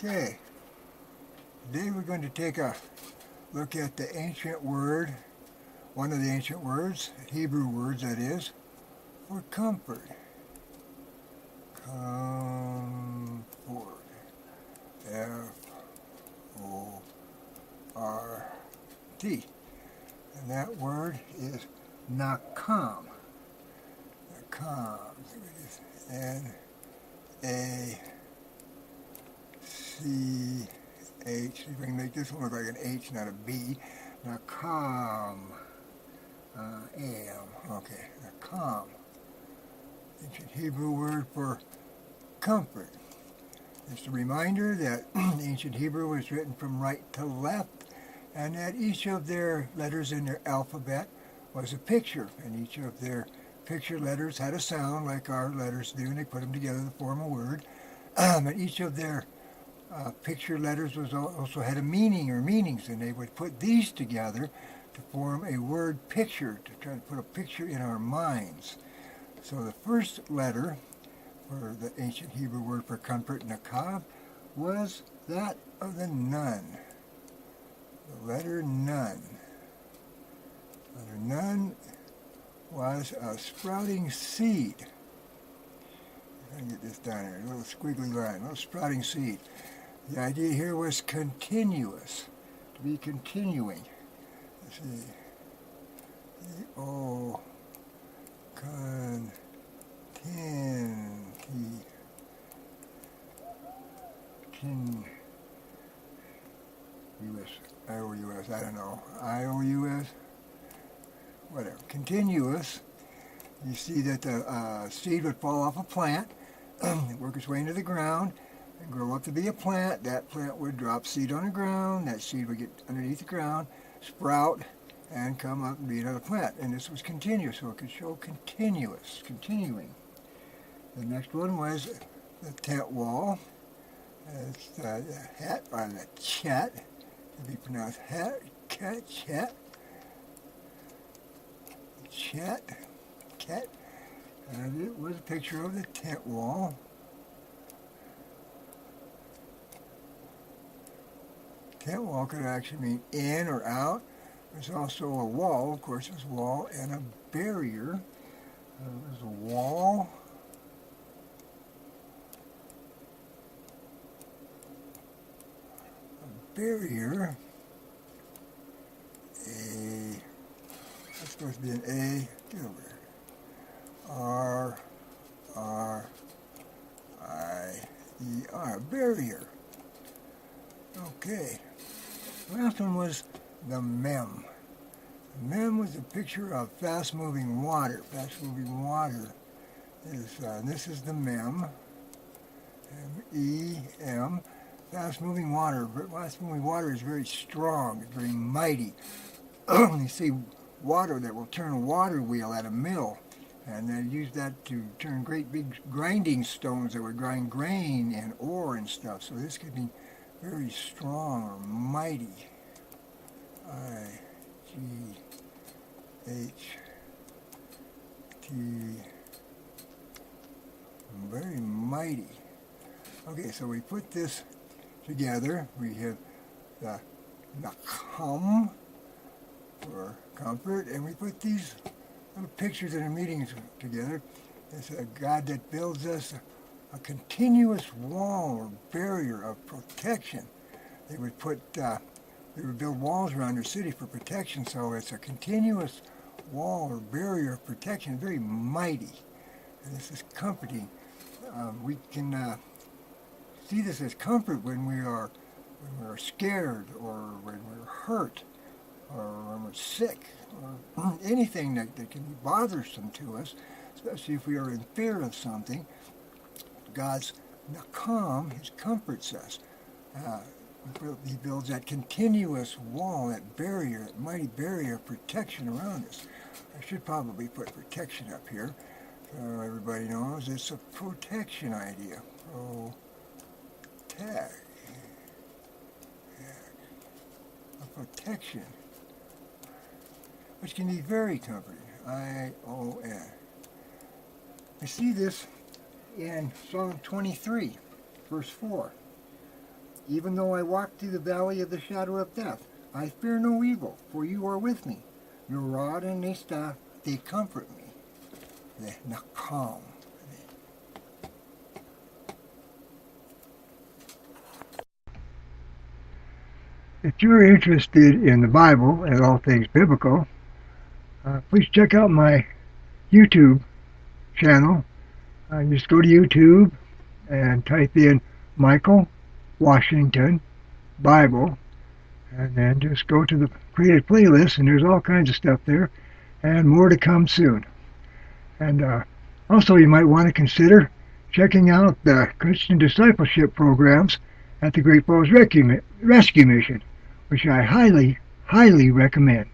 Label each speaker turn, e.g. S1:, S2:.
S1: Okay, today we're going to take a look at the ancient word, one of the ancient words, Hebrew words that is, for comfort. Comfort. F-O-R-T. And that word is Nacham. Nacham. N-A-C-H. See if I can make this one look like an H, not a B. Nacham. A-M. Okay, Nacham. Ancient Hebrew word for comfort. Just a reminder that ancient Hebrew was written from right to left, and that each of their letters in their alphabet was a picture, and each of their picture letters had a sound like our letters do, and they put them together to form a word. And each of their picture letters also had a meaning or meanings, and they would put these together to form a word picture, to try to put a picture in our minds. So the first letter for the ancient Hebrew word for comfort, Nacham, was that of the nun. The letter nun. The letter nun was a sprouting seed. I'm going to get this down here, a little squiggly line, a little sprouting seed. The idea here was continuous, to be continuing. Let's see. I-O-U-S, I don't know. I-O-U-S? Whatever. Continuous. You see that the seed would fall off a plant, work its way into the ground, and grow up to be a plant. That plant would drop seed on the ground. That seed would get underneath the ground, sprout, and come up and be another plant. And this was continuous, so it could show continuing. The next one was the tent wall. It's the hat, or the chet, to be pronounced hat, cat, chet. And it was a picture of the tent wall. Tent wall could actually mean in or out. There's also a wall, of course, there's a wall and a barrier. There's a wall. A barrier. That's supposed to be an A. Get over here. R-I-E-R. Barrier. Okay. Last one was the mem. The mem was a picture of fast-moving water. Fast-moving water is, this is the mem. M-E-M. Fast-moving water. Fast-moving water is very strong. It's very mighty. You see water that will turn a water wheel at a mill. And they use that to turn great big grinding stones that would grind grain and ore and stuff. So this could be very strong or mighty. I-G-H-T. Very mighty. Okay, so we put this together. We have the Nacham for comfort, and we put these little pictures and meanings together. It's a God that builds us a continuous wall or barrier of protection. They would build walls around their city for protection, so it's a continuous wall or barrier of protection, very mighty. And this is comforting. We can see this as comfort when we are scared, or when we're hurt, or when we're sick, or anything that can be bothersome to us, especially if we are in fear of something. God's Nacham, His comforts us. He builds that continuous wall, that barrier, that mighty barrier of protection around us. I should probably put protection up here so everybody knows it's a protection idea. A protection, which can be very comforting. I-O-N. I see this in Psalm 23, verse 4. Even though I walk through the valley of the shadow of death, I fear no evil, for you are with me. Your rod and your staff, they comfort me. The Nacham. If you're interested in the Bible and all things biblical, please check out my YouTube channel. Just go to YouTube and type in Michael Washington Bible, and then just go to the created playlist, and there's all kinds of stuff there, and more to come soon. And also, you might want to consider checking out the Christian discipleship programs at the Great Falls Rescue Mission, which I highly, highly recommend.